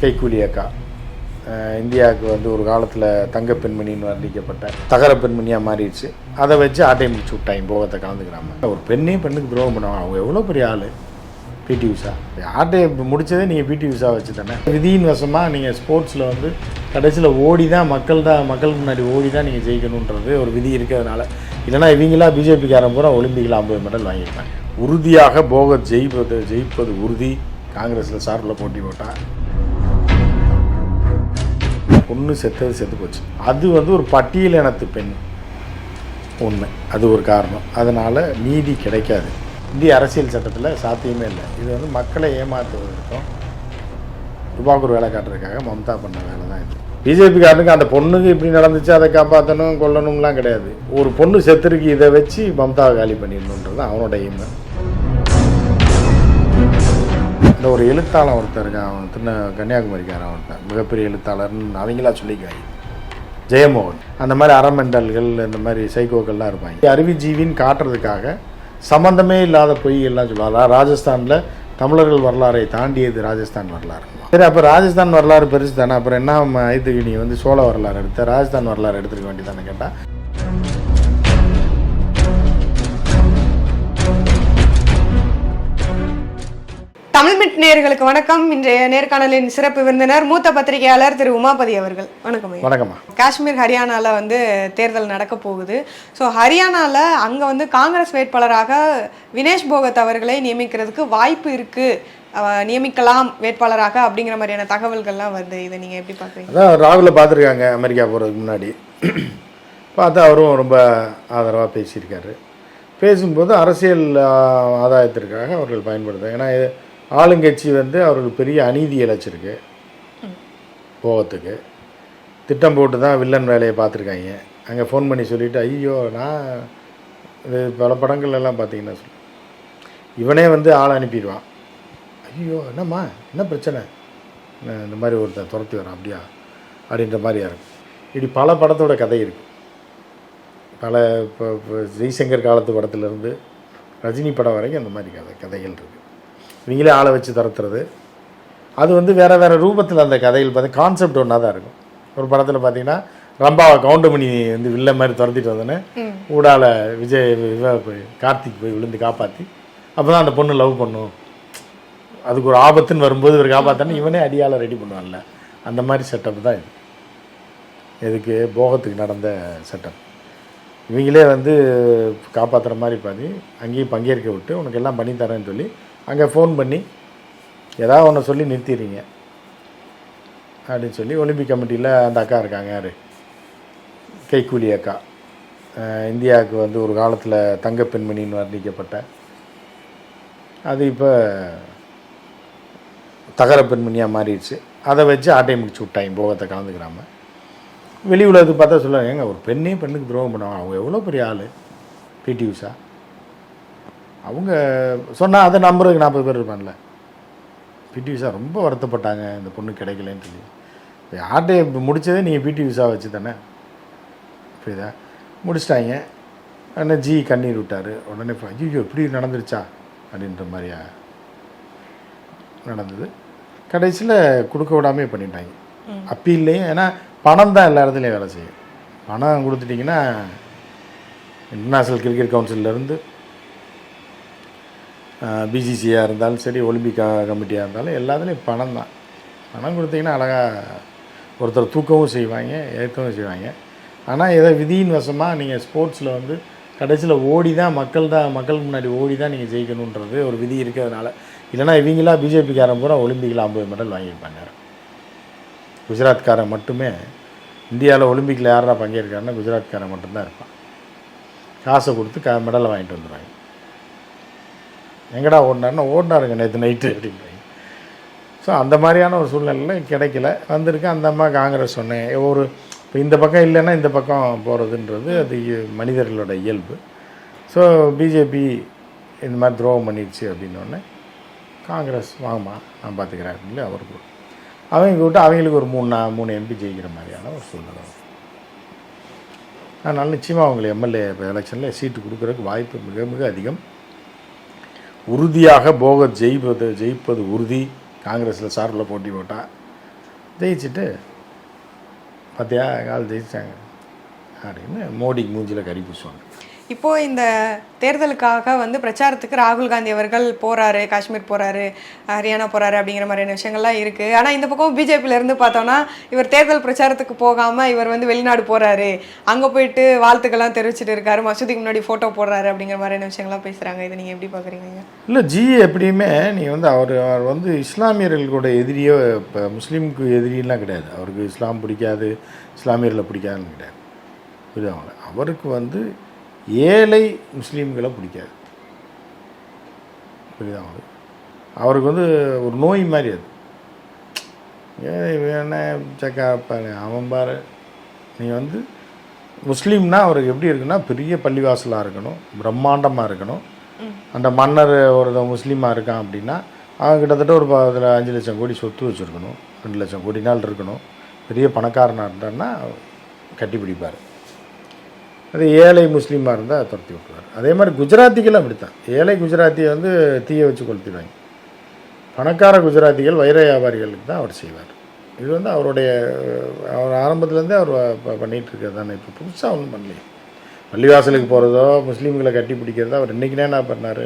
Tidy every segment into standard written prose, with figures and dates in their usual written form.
கைக்கூலி அக்கா இந்தியாவுக்கு வந்து ஒரு காலத்தில் தங்க பெண்மணின்னு வர்ணிக்கப்பட்ட தகர பெண்மணியாக மாறிடுச்சு. அதை வச்சு ஆட்டையை முடிச்சு விட்டாங்க போகத்தை கலந்துக்கிறாம. ஒரு பெண்ணுக்கு துரோகம் பண்ணுவாங்க. அவங்க எவ்வளோ பெரிய ஆள். பிடி உஷா ஆட்டையை முடித்ததே நீங்கள் பிடி உஷா வச்சு தானே. விதியின் வசமாக நீங்கள் ஸ்போர்ட்ஸில் வந்து கடைசியில் ஓடி தான் மக்களுக்கு முன்னாடி ஓடி தான் நீங்கள் ஜெயிக்கணுன்றது ஒரு விதி இருக்கிறதுனால. இல்லைனா இவங்களா பிஜேபிக்காரன் பூரா ஒலிம்பிக்கில் 50 மெடல் வாங்கியிருக்காங்க. உறுதியாக போகத் ஜெயிப்பது உறுதி. காங்கிரஸில் சார்பில் போட்டி போட்டால் பொண்ணு செத்து போச்சு. அது வந்து ஒரு பட்டியல் இனத்து பெண் ஒன்று, அது ஒரு காரணம். அதனால் நீதி கிடைக்காது. இந்திய அரசியல் சட்டத்தில் சாத்தியமே இல்லை. இது வந்து மக்களை ஏமாற்றுவதற்கும் ரூபாய்க்கு ஒரு வேலை காட்டுறதுக்காக மம்தா பண்ண வேலை தான் இது. பிஜேபிக்காரனுக்கு அந்த பொண்ணுக்கு இப்படி நடந்துச்சு அதை காப்பாற்றணும் கொல்லணும்லாம் கிடையாது. ஒரு பொண்ணு செத்துருக்கு, இதை வச்சு மம்தாவை காலி பண்ணிடணுன்றது அவனோட எய்ம். இந்த ஒரு எழுத்தாளர் ஒருத்தர் இருக்கான், அவன் கன்னியாகுமரிக்காரன் ஒருத்தன், மிகப்பெரிய எழுத்தாளர்னு அவங்களா சொல்லிக்குவாங்க, ஜெயமோகன். அந்த மாதிரி அறமெண்டல்கள் இந்த மாதிரி சைக்கோக்கள்லாம் இருப்பாங்க. அறிவுஜீவின்னு காட்டுறதுக்காக சம்மந்தமே இல்லாத பொய் எல்லாம் சொல்லுவாங்க. ராஜஸ்தானில் தமிழர்கள் வரலாறை தாண்டியது ராஜஸ்தான் வரலாறு. சரி, அப்போ ராஜஸ்தான் வரலாறு பெருசு தானே, அப்புறம் என்ன இதுக்கு நீ வந்து சோழ வரலாறு எடுத்த, ராஜஸ்தான் வரலாறு எடுத்துருக்க வேண்டியதானே கேட்டால். தமிழ்மிட் நேயர்களுக்கு வணக்கம். இன்றைய நேர்காணலின் சிறப்பு விருந்தினர் மூத்த பத்திரிகையாளர் திரு உமாபதி அவர்கள். வணக்கம். வணக்கம்மா. காஷ்மீர் ஹரியானாவில் வந்து தேர்தல் நடக்க போகுது. ஸோ ஹரியானாவில் அங்கே வந்து காங்கிரஸ் வேட்பாளராக வினேஷ் போகத் அவர்களை நியமிக்கிறதுக்கு வாய்ப்பு இருக்குது, நியமிக்கலாம் வேட்பாளராக அப்படிங்கிற மாதிரியான தகவல்கள்லாம் வருது. இதை நீங்கள் எப்படி பார்க்குறீங்க? அதான் ராகுலை பார்த்துருக்காங்க அமெரிக்கா போகிறதுக்கு முன்னாடி. பார்த்தா அவரும் ரொம்ப ஆதரவாக பேசியிருக்காரு. பேசும்போது அரசியல் ஆதாயத்திற்காக அவர்கள் பயன்படுத்துகிறாங்க. ஏன்னா ஆளுங்கட்சி வந்து அவர்களுக்கு பெரிய அநீதி இழைச்சிருக்கு. போகத்துக்கு திட்டம் போட்டு தான் வில்லன் வேலையை பார்த்துருக்காங்க. அங்கே ஃபோன் பண்ணி சொல்லிவிட்டு, ஐயோ நான் இது பல படங்கள் எல்லாம் பார்த்தீங்கன்னா இவனே வந்து ஆளை அனுப்பிடுவான். ஐயோ என்னம்மா என்ன பிரச்சனை, இந்த மாதிரி ஒருத்தன் துரத்தி வரான் அப்படியா அப்படின்ற மாதிரியா இருக்கும். இப்படி பல படத்தோட கதை இருக்குது. பல இப்போ ஜெய்சங்கர் காலத்து படத்துலேருந்து ரஜினி படம் வரைக்கும் அந்த மாதிரி கதைகள் இருக்குது. இவங்களே ஆளை வச்சு துரத்துறது. அது வந்து வேறு ரூபத்தில் அந்த கதைகள் பார்த்து கான்செப்ட் ஒன்றா தான் இருக்கும். ஒரு படத்தில் பார்த்தீங்கன்னா ரம்பாவை கவுண்டமணி வந்து வில்ல மாதிரி துரத்திட்டு வந்தோன்னே ஊடால போய் கார்த்திக் போய் விழுந்து காப்பாற்றி அப்போ தான் அந்த பொண்ணு லவ் பண்ணும். அதுக்கு ஒரு ஆபத்துன்னு வரும்போது இவர் காப்பாற்றணும், இவனே அடியால் ரெடி பண்ணுவான்ல, அந்த மாதிரி செட்டப் தான் இது. எதுக்கு போகத்துக்கு நடந்த செட்டப். இவங்களே வந்து காப்பாற்றுற மாதிரி பண்ணி அங்கேயும் பங்கேற்க விட்டு உனக்கு எல்லாம் பண்ணித்தரேன்னு சொல்லி அங்கே ஃபோன் பண்ணி ஏதாவது ஒன்று சொல்லி நிறுத்திடுறீங்க அப்படின்னு சொல்லி ஒலிம்பிக் கமிட்டியில் அந்த அக்கா இருக்காங்க, யார், கைக்கூலி அக்கா, இந்தியாவுக்கு வந்து ஒரு காலத்தில் தங்க பெண்மணின்னு வர்ணிக்கப்பட்ட, அது இப்போ தகர பெண்மணியாக மாறிடுச்சு. அதை வச்சு ஆட்டையை முடிச்சு விட்டாங்க போகத்தை கலந்துக்கிறாமல். வெளி உலகத்துக்கு பார்த்தா சொல்லுவாங்க, ஏங்க ஒரு பெண்ணுக்கு துரோகம் பண்ணுவாங்க. அவங்க எவ்வளோ பெரிய ஆள். பிடி உஷா அவங்க சொன்னால் அதை நம்புறதுக்கு 40 பேர் இருப்பான்ல. பிடி உஷா ரொம்ப வருத்தப்பட்டாங்க இந்த பொண்ணு கிடைக்கலன்னு சொல்லி. ஆட்டையை முடித்ததே நீங்கள் பிடி உஷா வச்சு தானே. புரியுதா? முடிச்சிட்டாங்க. உடனே கண்ணீர் விட்டார். உடனே ஐயோ இப்படி நடந்துருச்சா அப்படின்ற மாதிரியா நடந்தது. கடைசியில் கொடுக்க விடாமே பண்ணிட்டாங்க. அப்பீல்லையும். ஏன்னா பணம் தான் எல்லா இடத்துலையும் வேலை செய்யும். பணம் கொடுத்துட்டிங்கன்னா இன்டர்நேஷ்னல் கிரிக்கெட் கவுன்சிலேருந்து பிசிசியாக இருந்தாலும் சரி, ஒலிம்பிக் கமிட்டியாக இருந்தாலும் எல்லாத்துலேயும் பணம் தான். பணம் கொடுத்தீங்கன்னா அழகாக ஒருத்தர் தூக்கவும் செய்வாங்க, ஏற்கவும் செய்வாங்க. ஆனால் ஏதோ விதியின் வசமாக நீங்கள் ஸ்போர்ட்ஸில் வந்து கடைசியில் ஓடி தான் மக்களுக்கு முன்னாடி ஓடி தான் நீங்கள் ஜெயிக்கணுன்றது ஒரு விதி இருக்கிறதுனால. இல்லைனா இவங்களா பிஜேபிக்காரன் பூரா ஒலிம்பிக்கில் 50 மெடல் வாங்கியிருப்பாங்க. குஜராத்காரன் மட்டுமே இந்தியாவில் ஒலிம்பிக்கில் யாரா பங்கேற்காருன்னா குஜராத்காரன் மட்டும்தான் இருப்பான். காசை கொடுத்து மெடலை வாங்கிட்டு வந்துடுவாங்க. எங்கடா ஓடினாருங்க நேற்று நைட்டு அப்படின்றாங்க. ஸோ அந்த மாதிரியான ஒரு சூழ்நிலையில் கிடைக்கல, வந்திருக்கு. அந்த அம்மா காங்கிரஸ் சொன்னேன் ஒரு இப்போ இந்த பக்கம் இல்லைன்னா இந்த பக்கம் போகிறதுன்றது அது மனிதர்களோட இயல்பு. ஸோ பிஜேபி இந்த மாதிரி துரோகம் பண்ணிடுச்சு அப்படின்னோடனே காங்கிரஸ் வாங்கம்மா நான் பார்த்துக்கிறேன் இல்லை அவருக்கு அவங்க விட்டு அவங்களுக்கு ஒரு 3 எம்பி ஜெயிக்கிற மாதிரியான ஒரு சூழ்நிலை. அதனால் நிச்சயமாக அவங்களை எம்எல்ஏ எலெக்ஷனில் சீட்டு கொடுக்குறதுக்கு வாய்ப்பு மிக மிக அதிகம். உறுதியாக போகத் ஜெயிப்பது உறுதி. காங்கிரஸில் சார்பில் போட்டி போட்டால் ஜெயிச்சுட்டு பார்த்தியா கால் ஜெயிச்சிட்டாங்க அப்படின்னு மோடிக்கு மூஞ்சியில் கறி பூசுவாங்க. இப்போ இந்த தேர்தலுக்காக வந்து பிரச்சாரத்துக்கு ராகுல் காந்தி அவர்கள் போறாரு, காஷ்மீர் போறாரு, ஹரியானா போறாரு அப்படிங்கிற மாதிரியான விஷயங்கள்லாம் இருக்கு. ஆனா இந்த பக்கம் பிஜேபியில இருந்து பார்த்தோம்னா இவர் தேர்தல் பிரச்சாரத்துக்கு போகாம இவர் வந்து வெளிநாடு போறாரு, அங்க போயிட்டு வாழ்த்துக்கெல்லாம் தெரிவிச்சுட்டு இருக்காரு, மசூதிக்கு முன்னாடி போட்டோ போடுறாரு அப்படிங்கிற மாதிரியான விஷயங்கள்லாம் பேசுறாங்க. இதை நீங்க எப்படி பாக்குறீங்க? இல்லை எப்படியுமே நீ வந்து அவர் வந்து இஸ்லாமியர்களோட எதிரியோ, இப்போ முஸ்லீமுக்கு எதிரிலாம் கிடையாது. அவருக்கு இஸ்லாம் பிடிக்காது, இஸ்லாமியர்களை பிடிக்காதுன்னு கிடையாது. புரியுது? அவருக்கு வந்து ஏழை முஸ்லீம்களை பிடிக்காது. புரியுதா? அவருக்கு வந்து ஒரு நோய் மாதிரி அது. என்ன சக்காப்பாரு அவன் பாரு. நீ வந்து முஸ்லீம்னா அவருக்கு எப்படி இருக்குன்னா பெரிய பள்ளிவாசலாக இருக்கணும், பிரம்மாண்டமாக இருக்கணும். அந்த மன்னர் ஒரு முஸ்லீமாக இருக்கான் அப்படின்னா அவன் கிட்டத்தட்ட ஒரு அதில் 5 லட்சம் கோடி சொத்து வச்சுருக்கணும், 2 லட்சம் கோடி நாள் இருக்கணும். பெரிய பணக்காரனாக இருந்தான்னா கட்டி பிடிப்பார். அது ஏழை முஸ்லீமாக இருந்தால் துரத்தி விட்டுருவார். அதே மாதிரி குஜராத்திகள் அப்படித்தான். ஏழை குஜராத்தியை வந்து தீயை வச்சு கொளுத்திடுவாங்க. பணக்கார குஜராத்திகள் வைர வியாபாரிகளுக்கு தான் அவர் செய்வார். இது வந்து அவர் ஆரம்பத்துலேருந்தே அவர் பண்ணிகிட்டு இருக்கிறது தானே. இப்போ புதுசாக ஒன்றும் பண்ணலையே. பள்ளிவாசலுக்கு போகிறதோ முஸ்லீம்களை கட்டி பிடிக்கிறதோ அவர் இன்றைக்கினே என்ன பண்ணார்?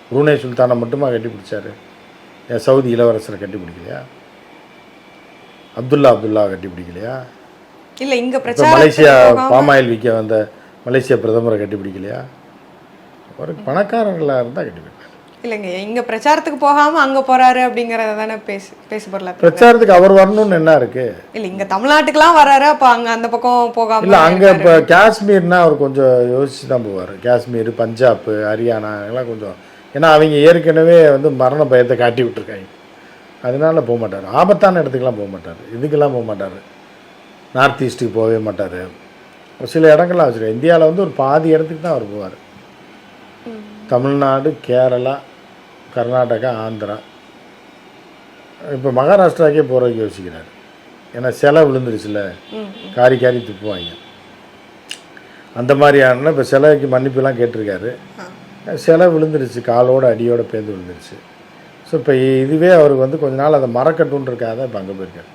புரூனே சுல்தானை மட்டுமா கட்டி பிடிச்சார்? சவுதி இளவரசரை கட்டி பிடிக்கலையா? அப்துல்லா கட்டி பிடிக்கலையா? இல்லை, இங்கே மலேசியா பாமாயில் விற்க வந்த மலேசியா பிரதமரை கட்டி பிடிக்கலையா? ஒரு பணக்காரர்களாக இருந்தால் கட்டி பிடிப்பார். இல்லைங்க, இங்கே பிரச்சாரத்துக்கு போகாமல் அங்கே போகிறாரு அப்படிங்கிறத தானே பேசப்படல. பிரச்சாரத்துக்கு அவர் வரணும்னு என்ன இருக்கு? இல்லை, இங்கே தமிழ்நாட்டுக்கெலாம் வர்றாரு, அப்போ அங்கே அந்த பக்கம் போகாமல் இல்லை. அங்கே இப்போ காஷ்மீர்னா அவர் கொஞ்சம் யோசிச்சு தான் போவார். காஷ்மீர், பஞ்சாப், ஹரியானா எல்லாம் கொஞ்சம், ஏன்னா அவங்க ஏற்கனவே வந்து மரண பயத்தை காட்டி விட்டுருக்காங்க. அதனால போக மாட்டார். ஆபத்தான இடத்துக்கெலாம் போக மாட்டார், இதுக்கெல்லாம் போக மாட்டார். நார்த் ஈஸ்ட்டுக்கு போகவே மாட்டார். சில இடங்கள்லாம் வச்சுருக்காரு. இந்தியாவில் வந்து ஒரு பாதி இடத்துக்கு தான் அவர் போவார். தமிழ்நாடு, கேரளா, கர்நாடகா, ஆந்திரா, இப்போ மகாராஷ்டிராக்கே போகிறதுக்கு யோசிக்கிறார். ஏன்னா சிலை விழுந்துருச்சுல, காரி துப்புவாங்க. அந்த மாதிரியான இப்போ சிலைக்கு மன்னிப்புலாம் கேட்டிருக்காரு. சிலை விழுந்துருச்சு, காலோட அடியோட பேர்ந்து விழுந்துருச்சு. ஸோ இப்போ இதுவே அவருக்கு வந்து கொஞ்ச நாள் அதை மறக்கட்டுன்றக்காக தான் இப்போ அங்கே போயிருக்காரு.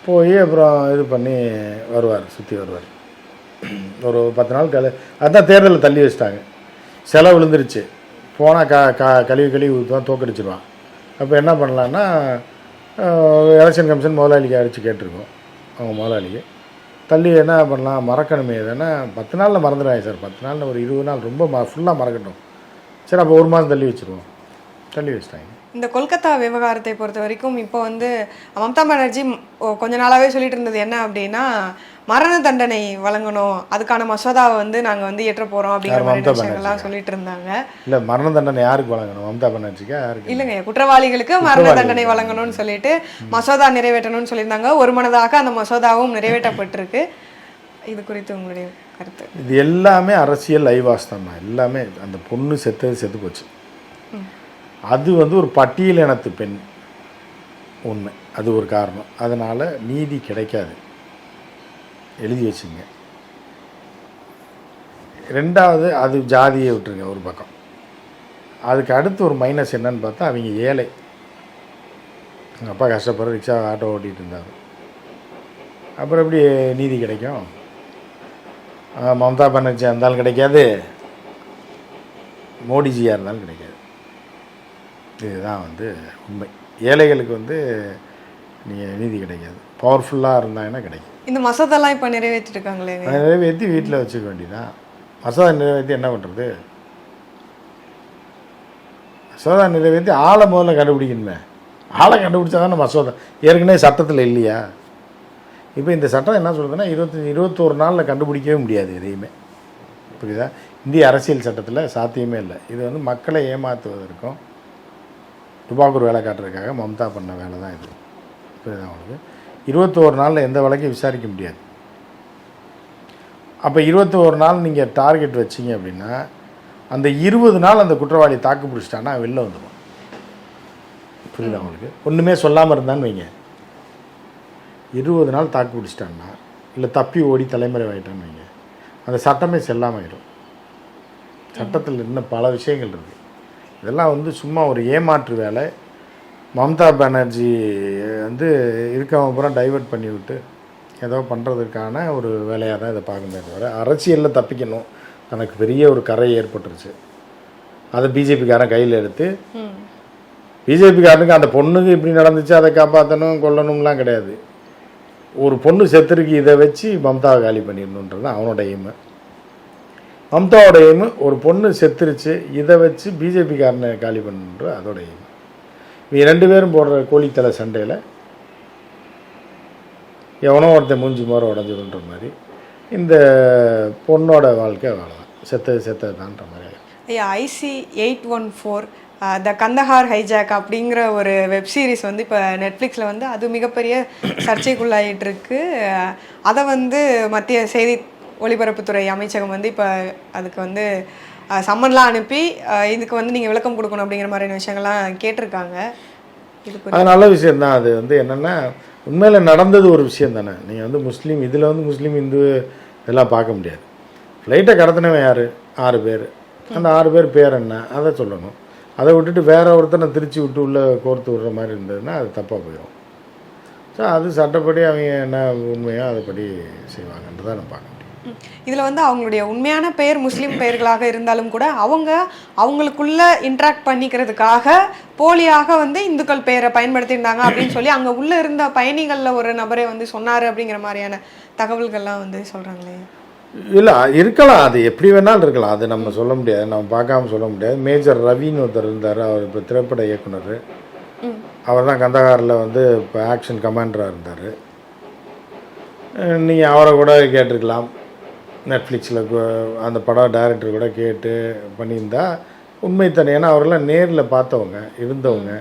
போய் அப்புறம் இது பண்ணி வருவார், சுற்றி வருவார். ஒரு 10 நாள் அதுதான் தேர்தலில் தள்ளி வச்சிட்டாங்க. செலவு விழுந்துருச்சு, போனால் கழுவி ஊற்றுவான், தோக்கடிச்சிடுவான். அப்போ என்ன பண்ணலான்னா, எலெக்ஷன் கமிஷன் முதலாளிக்கு அடித்து கேட்டிருக்கோம். அவங்க முதலாளிக்கு தள்ளி என்ன பண்ணலாம், மறக்கணுமே. எதுனா 10 நாளில் மறந்துடுவாங்க சார். 10 நாளில் ஒரு 20 நாள் ரொம்ப ஃபுல்லாக மறக்கட்டும். சரி, அப்போ 1 மாதம் தள்ளி வச்சுருவோம். தள்ளி வச்சிட்டாங்க. இந்த கொல்கத்தா விவகாரத்தை பொறுத்த வரைக்கும் இப்போ வந்து மம்தா பானர்ஜி கொஞ்ச நாளாகவே சொல்லிட்டு இருந்தது என்ன அப்படின்னா, மரண தண்டனை வழங்கணும், அதுக்கான மசோதாவை வந்து நாங்கள் வந்து ஏற்ற போகிறோம் அப்படிங்கிற மாதிரி விஷயங்கள்லாம் சொல்லிட்டு இருந்தாங்க. இல்லை, மரண தண்டனை யாருக்கு வழங்கணும்? மம்தா பானர்ஜிக்கா? யாருக்கு? இல்லைங்க, குற்றவாளிகளுக்கு மரண தண்டனை வழங்கணும்னு சொல்லிட்டு மசோதா நிறைவேற்றணும்னு சொல்லியிருந்தாங்க. ஒரு மனதாக அந்த மசோதாவும் நிறைவேற்றப்பட்டிருக்கு. இது குறித்து உங்களுடைய கருத்து? இது எல்லாமே அரசியல் லைவாஸ்தான். எல்லாமே அந்த பொண்ணு செத்து போச்சு. அது வந்து ஒரு பட்டியல் இனத்து பெண் ஒன்று, அது ஒரு காரணம். அதனால் நீதி கிடைக்காது, எழுதி வச்சுங்க. 2வது, அது ஜாதியை விட்டுருங்க ஒரு பக்கம். அதுக்கு அடுத்து ஒரு மைனஸ் என்னன்னு பார்த்தா, அவங்க ஏழை. எங்கள் அப்பா கஷ்டப்படுற ரிக்ஷா ஆட்டோ ஓட்டிகிட்டு இருந்தார். அப்புறம் எப்படி நீதி கிடைக்கும்? மம்தா பானர்ஜியாக இருந்தாலும் கிடைக்காது, மோடிஜியாக இருந்தாலும் கிடைக்காது. இதுதான் வந்து உண்மை. ஏழைகளுக்கு வந்து நீங்கள் நீதி கிடைக்காது. பவர்ஃபுல்லாக இருந்தாங்கன்னா கிடைக்கும். இந்த மசோதாலாம் இப்போ நிறைவேற்றிருக்காங்களே, நிறைவேற்றி வீட்டில் வச்சுக்க வேண்டியதான். மசோதா நிறைவேற்றி என்ன பண்ணுறது? மசோதா நிறைவேற்றி ஆளை முதல்ல கண்டுபிடிக்கணுமே. ஆளை கண்டுபிடிச்சா தானே மசோதா. ஏற்கனவே சட்டத்தில் இல்லையா? இப்போ இந்த சட்டம் என்ன சொல்கிறதுன்னா, 21 நாளில் கண்டுபிடிக்கவே முடியாது எதையுமே. புரியுதா? இந்திய அரசியல் சட்டத்தில் சாத்தியமே இல்லை. இது வந்து மக்களை ஏமாற்றுவதற்கும் துபாக்கூர் வேலை காட்டுறதுக்காக மம்தா பண்ண வேலை தான் இது. புரியுதா அவங்களுக்கு? 21 நாளில் எந்த வழக்கையும் விசாரிக்க முடியாது. அப்போ 21 நாள் நீங்கள் டார்கெட் வச்சிங்க அப்படின்னா, அந்த 20 நாள் அந்த குற்றவாளி தாக்கு பிடிச்சிட்டான்னா வெளில வந்துடும். புரியுதா அவங்களுக்கு? ஒன்றுமே சொல்லாமல் இருந்தான்னு வைங்க, 20 நாள் தாக்கு பிடிச்சிட்டான்னா, இல்லை தப்பி ஓடி தலைமுறை ஆகிட்டான்னு வைங்க, அந்த சட்டமே செல்லாமல் ஆயிடும். சட்டத்தில் இன்னும் பல விஷயங்கள் இருக்குது. இதெல்லாம் வந்து சும்மா ஒரு ஏமாற்று வேலை. மம்தா பானர்ஜி வந்து இருக்கவங்க பூரா டைவர்ட் பண்ணி விட்டு ஏதோ பண்ணுறதுக்கான ஒரு வேலையாக தான் இதை பார்க்கணுமே தவிர அரசியலில் தப்பிக்கணும், தனக்கு பெரிய ஒரு கரை ஏற்பட்டுருச்சு, அதை பிஜேபிக்காரன் கையில் எடுத்து பிஜேபிக்காரனுக்கு அந்த பொண்ணுக்கு இப்படி நடந்துச்சு அதை காப்பாற்றணும் கொல்லணும்லாம் கிடையாது. ஒரு பொண்ணு செத்துருக்கு, இதை வச்சு மம்தாவை காலி பண்ணிடணுன்றது தான் அவனோட எய்மு. மம்தாவோட எய்மு ஒரு பொண்ணு செத்துருச்சு, இதை வச்சு பிஜேபிக்காரனை காலி பண்ணுன்ற அதோட எய்மு. இவங்க 2 பேரும் போடுற கோழித்தலை சண்டையில் எவனோ ஒருத்தன் மூஞ்சி மோர உடஞ்சிடுன்ற மாதிரி இந்த பொண்ணோட வாழ்க்கை வாழலாம், செத்ததுதான்ற மாதிரி. ஐயா, IC 814 த கந்தஹார் ஹைஜாக் அப்படிங்கிற ஒரு வெப் சீரிஸ் வந்து இப்போ நெட்ஃப்ளிக்ஸில் வந்து அது மிகப்பெரிய சர்ச்சைக்குள்ளாயிட்டு இருக்கு. அதை வந்து மத்திய செய்தி ஒலிபரப்புத்துறை அமைச்சகம் வந்து இப்போ அதுக்கு வந்து சம்மன்லாம் அனுப்பி இதுக்கு வந்து நீங்கள் விளக்கம் கொடுக்கணும் அப்படிங்கிற மாதிரியான விஷயங்கள்லாம் கேட்டிருக்காங்க. அது நல்ல விஷயந்தான். அது வந்து என்னென்னா உண்மையில் நடந்தது ஒரு விஷயம் தானே. நீங்கள் வந்து முஸ்லீம் இதில் வந்து முஸ்லீம் இந்து இதெல்லாம் பார்க்க முடியாது. ஃப்ளைட்டை கடத்தினவன் யார்? 6 பேர். அந்த 6 பேர் பேர் என்ன அதை சொல்லணும். அதை விட்டுட்டு வேற ஒருத்தனை திருச்சி விட்டு உள்ளே கோர்த்து விடுற மாதிரி இருந்ததுன்னா அது தப்பாக போயிடும். ஸோ அது சட்டப்படி அவங்க என்ன உண்மையோ அதைப்படி செய்வாங்கன்றதான் நம்ம பார்க்க முடியும். இதில் வந்து அவங்களுடைய உண்மையான பெயர் முஸ்லீம் பெயர்களாக இருந்தாலும் கூட அவங்களுக்குள்ள இன்ட்ராக்ட் பண்ணிக்கிறதுக்காக போலியாக வந்து இந்துக்கள் பெயரை பயன்படுத்தியிருந்தாங்க அப்படின்னு சொல்லி அங்கே உள்ளே இருந்த பயணிகளில் ஒரு நபரை வந்து சொன்னார் அப்படிங்கிற மாதிரியான தகவல்கள்லாம் வந்து சொல்கிறாங்களே. இல்லை இருக்கலாம், அது எப்படி வேணாலும் இருக்கலாம், அது நம்ம சொல்ல முடியாது, நம்ம பார்க்காம சொல்ல முடியாது. மேஜர் ரவின்னு ஒருத்தர் இருந்தார், அவர் இப்போ திரைப்பட இயக்குனர். அவர் தான் கந்தகாரில் வந்து இப்போ ஆக்ஷன் கமாண்டராக இருந்தார். நீங்கள் அவரை கூட கேட்டிருக்கலாம். நெட்ஃப்ளிக்ஸில் அந்த படம் டைரக்டர் கூட கேட்டு பண்ணியிருந்தா உண்மைத்தனை. ஏன்னா அவரெல்லாம் நேரில் பார்த்தவங்க, இருந்தவங்க,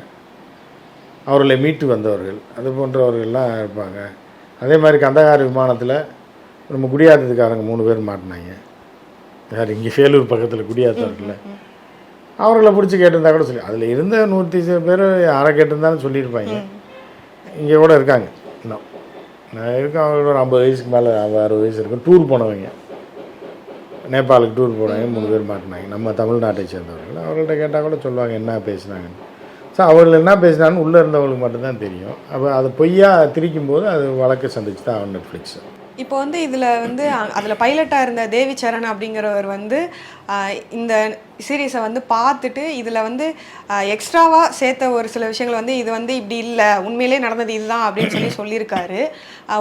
அவர்களை மீட்டு வந்தவர்கள், அது போன்றவர்கள்லாம் இருப்பாங்க. அதே மாதிரி கந்தகார் விமானத்தில் நம்ம குடியாத்தத்துக்காரங்க 3 பேர் மாட்டினாங்க. யார்? இங்கே வேலூர் பக்கத்தில் குடியாத்தம் இருக்குல்ல, அவர்களை பிடிச்சி கேட்டிருந்தா கூட சொல்லி அதில் இருந்த 130 பேர் யாரை கேட்டிருந்தாலும் சொல்லியிருப்பாங்க. இங்கே கூட இருக்காங்க இன்னும். நான் இருக்கேன், அவங்களோட ஒரு 50 வயசுக்கு மேலே 60 வயசு இருக்கும். டூர் போனவங்க, நேபாளுக்கு டூர் போனவங்க 3 பேர் மாட்டினாங்க, நம்ம தமிழ்நாட்டை சேர்ந்தவர்கள். அவர்கள்ட்ட கேட்டால் கூட சொல்லுவாங்க என்ன பேசினாங்கன்னு. ஸோ அவர்கள் என்ன பேசினாங்கன்னு உள்ளே இருந்தவங்களுக்கு மட்டும்தான் தெரியும். அப்போ அதை பொய்யா திரிக்கும் போது அது வழக்கு சந்திச்சு தான் அவன் நெட்ஃப்ளிக்ஸ். இப்போ வந்து இதில் வந்து அதில் பைலட்டாக இருந்த தேவி சரண் அப்படிங்கிறவர் வந்து இந்த சீரீஸை வந்து பார்த்துட்டு இதில் வந்து எக்ஸ்ட்ராவாக சேர்த்த ஒரு சில விஷயங்கள் வந்து இது வந்து இப்படி இல்லை, உண்மையிலே நடந்தது இதுதான் அப்படின்னு சொல்லியிருக்காரு.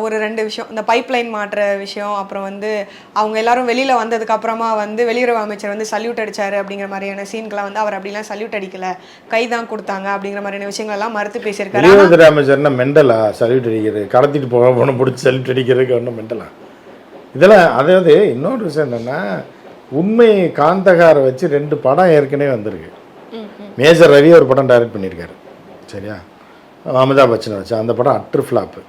ஒரு 2 விஷயம், இந்த பைப்லைன் மாற்ற விஷயம், அப்புறம் வந்து அவங்க எல்லாரும் வெளியில் வந்ததுக்கு அப்புறமா வந்து வெளியுறவு அமைச்சர் வந்து சல்யூட் அடித்தார் அப்படிங்கிற மாதிரியான சீன்கெலாம் வந்து அவர் அப்படிலாம் சல்யூட் அடிக்கலை, கை தான் கொடுத்தாங்க அப்படிங்கிற மாதிரியான விஷயங்கள்லாம் மறுத்து பேசியிருக்காரு. வெளியுறவுத்துறை அமைச்சர்னா மெண்டலா சல்யூட் அடிக்கிறது? கடத்திட்டு போன பிடிச்சி சல்யூட் அடிக்கிறதுக்கு ஒன்றும் மெண்டலா இதெல்லாம்? அதாவது இன்னொரு விஷயம் என்னென்னா, உண்மை காந்தகாரை வச்சு 2 படம் ஏற்கனவே வந்திருக்கு. மேஜர் ரவி ஒரு படம் டைரக்ட் பண்ணியிருக்காரு, சரியா, அமிதாப் பச்சனை வச்சு. அந்த படம் அட்ரு ஃப்ளாப்பு.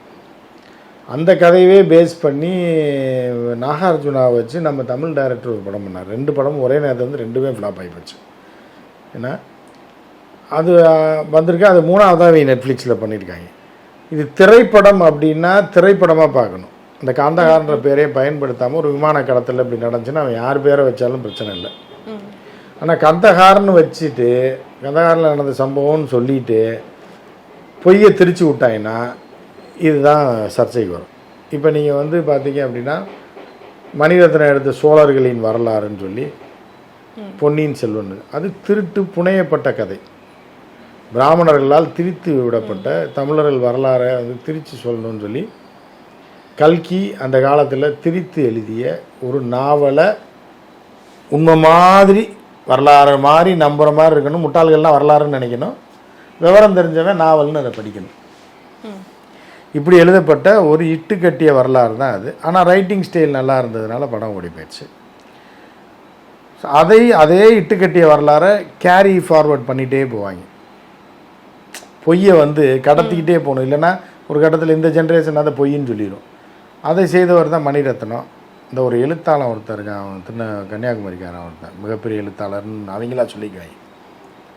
அந்த கதையவே பேஸ் பண்ணி நாகார்ஜுனாவை வச்சு நம்ம தமிழ் டைரக்டர் ஒரு படம் பண்ணார். 2 படமும் ஒரே நேரத்தில் வந்து 2மே ஃப்ளாப் ஆகி போச்சு. ஏன்னா அது வந்திருக்கு, அது 3ஆவதாக நெட்ஃப்ளிக்ஸில் பண்ணியிருக்காங்க. இது திரைப்படம் அப்படின்னா திரைப்படமாக பார்க்கணும். இந்த காந்தகாரன்ற பேரையே பயன்படுத்தாமல் ஒரு விமான கடத்தல் இப்படி நடந்துச்சுன்னா அவன் யார் பேரை வச்சாலும் பிரச்சனை இல்லை. ஆனால் கந்தகாரன்னு வச்சுட்டு கந்தகாரில் நடந்த சம்பவம்னு சொல்லிட்டு பொய்யை திரிச்சு விட்டாங்கன்னா இதுதான் சர்ச்சைக்கு வரும். இப்போ நீங்கள் வந்து பார்த்தீங்க அப்படின்னா மணிரத்னம் எடுத்த சோழர்களின் வரலாறுன்னு சொல்லி பொன்னியின் செல்வன், அது திருட்டு புனையப்பட்ட கதை. பிராமணர்களால் திரித்து விடப்பட்ட தமிழர்கள் வரலாறை வந்து திரித்து சொல்லணும்னு சொல்லி கல்கி அந்த காலத்தில் திரித்து எழுதிய ஒரு நாவலை உண்மை மாதிரி வரலாறு மாதிரி நம்புகிற மாதிரி இருக்கணும். முட்டாள்கள்லாம் வரலாறுன்னு நினைக்கணும், விவரம் தெரிஞ்சவன் நாவல்னு அதை படிக்கணும். இப்படி எழுதப்பட்ட ஒரு இட்டு கட்டிய வரலாறு தான் அது. ஆனால் ரைட்டிங் ஸ்டைல் நல்லா இருந்ததுனால படம் ஓடி போயிடுச்சு. அதே இட்டு கட்டிய வரலாறை கேரி ஃபார்வர்ட் பண்ணிகிட்டே போவாங்க. பொய்யை வந்து கடத்திக்கிட்டே போகணும், இல்லைன்னா ஒரு கட்டத்தில் இந்த ஜென்ரேஷன் அதை பொய்ன்னு சொல்லிடும். அதை செய்தவர் தான் மணிரத்னம். இந்த ஒரு எழுத்தாளர் ஒருத்தர் இருக்கான், அவன் கன்னியாகுமரிக்காரன் ஒருத்தன், மிகப்பெரிய எழுத்தாளர்னு அவங்களா சொல்லிக்குவாங்க,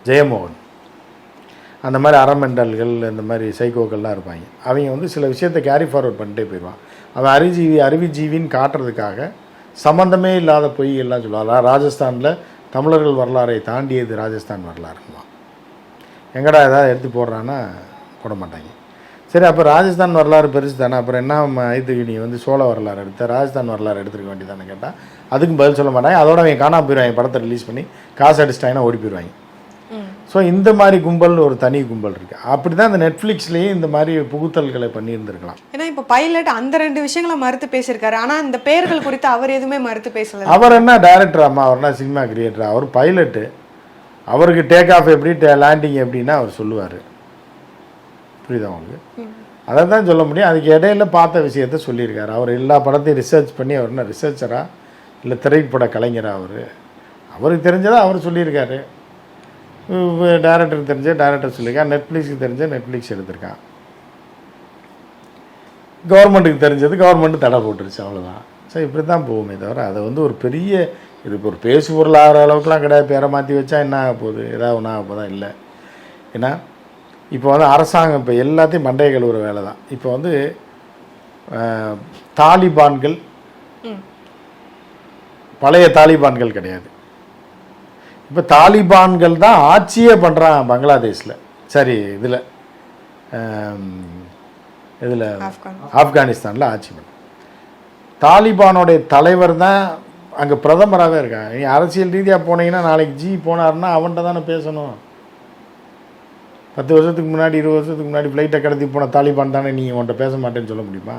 ஜெயமோகன். அந்த மாதிரி அறமெண்டல்கள் இந்த மாதிரி சைக்கோக்கள்லாம் இருப்பாங்க. அவங்க வந்து சில விஷயத்தை கேரி ஃபார்வர்ட் பண்ணிட்டே போயிடுவான். அவன் அறிவுஜீவின்னு காட்டுறதுக்காக சம்மந்தமே இல்லாத பொய்யெல்லாம் சொல்லுவாங்க. ராஜஸ்தானில் தமிழர்கள் வரலாறை தாண்டியது ராஜஸ்தான் வரலாறுங்களாம். எங்கடா ஏதாவது எடுத்து போடுறான்னா போட மாட்டாங்க. சரி, அப்போ ராஜஸ்தான் வரலாறு பெருசு தானே, அப்புறம் என்ன இதுக்கு நீ வந்து சோழ வரலாறு எடுத்த, ராஜஸ்தான் வரலாறு எடுத்துருக்க வேண்டியதானே கேட்டால் அதுக்கும் பதில் சொல்ல மாட்டாங்க. அதோட அவங்க காணாமல் போயிடுவாங்க, படத்தை ரிலீஸ் பண்ணி காசு அடிச்சிட்டாங்கன்னா ஓடி போயிடுவாங்க. ஸோ இந்த மாதிரி கும்பல் ஒரு தனி கும்பல் இருக்குது. அப்படி தான் இந்த நெட்ஃப்ளிக்ஸ்லேயே இந்த மாதிரி புகுத்தல்களை பண்ணியிருந்துருக்கலாம். ஏன்னா இப்போ பைலட் அந்த 2 விஷயங்களை மறுத்து பேசியிருக்காரு. ஆனால் இந்த பெயர்கள் குறித்து அவர் எதுவுமே மறுத்து பேசல. அவர் என்ன டைரக்டர் அம்மா, அவர் என்ன சினிமா கிரியேட்டர், அவர் பைலட்டு. அவருக்கு டேக் ஆஃப் எப்படி லேண்டிங் எப்படின்னா அவர் சொல்லுவார். புரியுதா உங்களுக்கு? அதை தான் சொல்ல முடியும். அதுக்கு இடையில பார்த்த விஷயத்த சொல்லியிருக்காரு. அவர் எல்லா படத்தையும் ரிசர்ச் பண்ணி, அவர் என்ன ரிசர்ச்சரா இல்லை திரைப்பட கலைஞரா? அவருக்கு தெரிஞ்சதை அவர் சொல்லியிருக்காரு. டைரக்டருக்கு தெரிஞ்ச டைரக்டர் சொல்லியிருக்கான். நெட்ஃப்ளிக்ஸுக்கு தெரிஞ்ச நெட்ஃப்ளிக்ஸ் எடுத்திருக்கான். கவர்மெண்ட்டுக்கு தெரிஞ்சது கவர்மெண்ட்டு தடை போட்டுருச்சு, அவ்வளோதான். ஸோ இப்படி தான் போகுமே தவிர அதை வந்து ஒரு பெரிய இது ஒரு பேசு பொருள் ஆகிற அளவுக்குலாம் கிடையாது. பேரை மாற்றி வச்சா என்ன ஆக போகுது, ஏதாவது ஒன்றா ஆக போதா? இல்லை. ஏன்னா இப்போ வந்து அரசாங்கம் இப்போ எல்லாத்தையும் மண்டைய கழுவுற வேலை தான். இப்போ வந்து தாலிபான்கள் பழைய தாலிபான்கள் கிடையாது. இப்போ தாலிபான்கள் தான் ஆட்சியே பண்ணுறான் பங்களாதேஷில். சரி, இதில் ஆப்கானிஸ்தானில் ஆட்சி பண்ண தாலிபானோடைய தலைவர் தான் அங்கே பிரதமராகவே இருக்காங்க. நீங்கள் அரசியல் ரீதியாக போனீங்கன்னா நாளைக்கு ஜி போனார்னா அவன்கிட்ட தானே பேசணும். 10 வருஷத்துக்கு முன்னாடி 20 வருஷத்துக்கு முன்னாடி ஃப்ளைட்டை கடத்தி போன தாலிபான் தானே நீங்கள் அவன்கிட்ட பேச மாட்டேன்னு சொல்ல முடியுமா?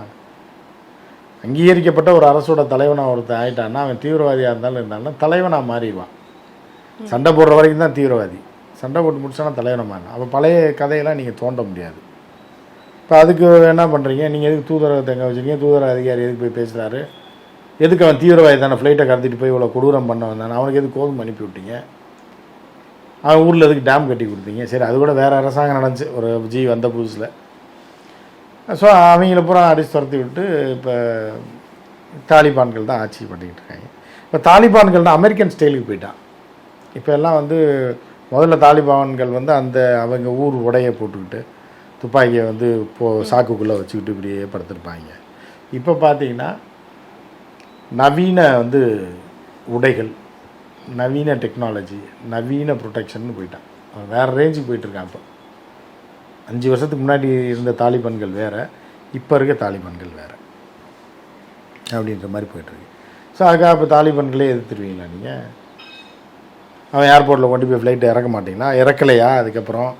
அங்கீகரிக்கப்பட்ட ஒரு அரசோட தலைவனாக ஒருத்தன் ஆகிட்டான்னா அவன் தீவிரவாதியாக இருந்தாலும் தலைவனாக மாறிடுவான். சண்டை போடுற வரைக்கும் தான் தீவிரவாதி. சண்டை போட்டு முடிச்சானா தலைவனாக மாறிடும். அப்போ பழைய கதையெல்லாம் நீங்கள் தோண்ட முடியாது. இப்போ அதுக்கு என்ன பண்ணுறீங்க? நீங்கள் எதுக்கு தூதரகத்தை எங்கே வச்சுருக்கீங்க? தூதரக அதிகாரி எதுக்கு போய் பேசுகிறாரு? எதுக்கு அவன் தீவிரவாதி தானே, ஃப்ளைட்டை கடத்திட்டு போய் இவ்வளோ கொடூரம் பண்ண வந்தானே, அவனுக்கு எதுக்கு கோபம் அனுப்பி விட்டீங்க? அவன் ஊரில் எதுக்கு டேம் கட்டி கொடுத்தீங்க? சரி, அது கூட வேறு அரசாங்கம் நடந்துச்சு ஒரு ஜி வந்த புதுசில். ஸோ அவங்கள பூரா அடித்து துரத்தி விட்டு இப்போ தாலிபான்கள் தான் ஆட்சி பண்ணிக்கிட்டு இருக்காங்க. இப்போ தாலிபான்கள் தான் அமெரிக்கன் ஸ்டைலுக்கு போயிட்டான். இப்போ எல்லாம் வந்து முதல்ல தாலிபான்கள் வந்து அந்த அவங்க ஊர் உடையை போட்டுக்கிட்டு துப்பாக்கியை வந்து சாக்குக்குள்ளே வச்சுக்கிட்டு இப்படியே படுத்திருப்பாங்க. இப்போ பார்த்தீங்கன்னா நவீன வந்து உடைகள், நவீன டெக்னாலஜி, நவீன ப்ரொடெக்ஷன் போயிட்டான். வேறு ரேஞ்சுக்கு போயிட்டுருக்கான். இப்போ 5 வருஷத்துக்கு முன்னாடி இருந்த தாலிபான்கள் வேறு, இப்போ இருக்க தாலிபான்கள் வேறு அப்படின்ற மாதிரி போயிட்டுருக்கு. ஸோ அதுக்காக இப்போ தாலிபான்களே எதிர்த்துருவீங்களா நீங்கள்? அவன் ஏர்போர்ட்டில் கொண்டு போய் ஃப்ளைட்டை இறக்க மாட்டிங்களா? இறக்கலையா? அதுக்கப்புறம்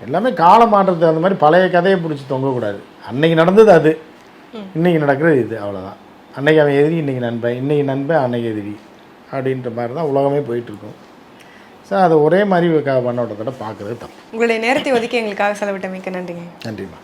எல்லாமே கால மாற்றத்துக்கு அந்த மாதிரி பழைய கதையை பிடிச்சி தொங்கக்கூடாது. அன்னைக்கு நடந்தது அது, இன்றைக்கி நடக்கிறது இது, அவ்வளோதான். அன்னைக்கு அவன் எதிரி, இன்றைக்கி நண்பன், இன்றைக்கி நண்பன் அன்னைக்கு எதிரி அப்படின்ற மாதிரி தான் உலகமே போயிட்டுருக்கும். ஸோ அதை ஒரே மாதிரி பண்ணோட்டத்தோட பார்க்குறது தப்பு. உங்களுடைய நேரத்தை ஒதுக்கி எங்களுக்காக செலவிட்டமைக்கு நன்றிங்க. நன்றிம்மா.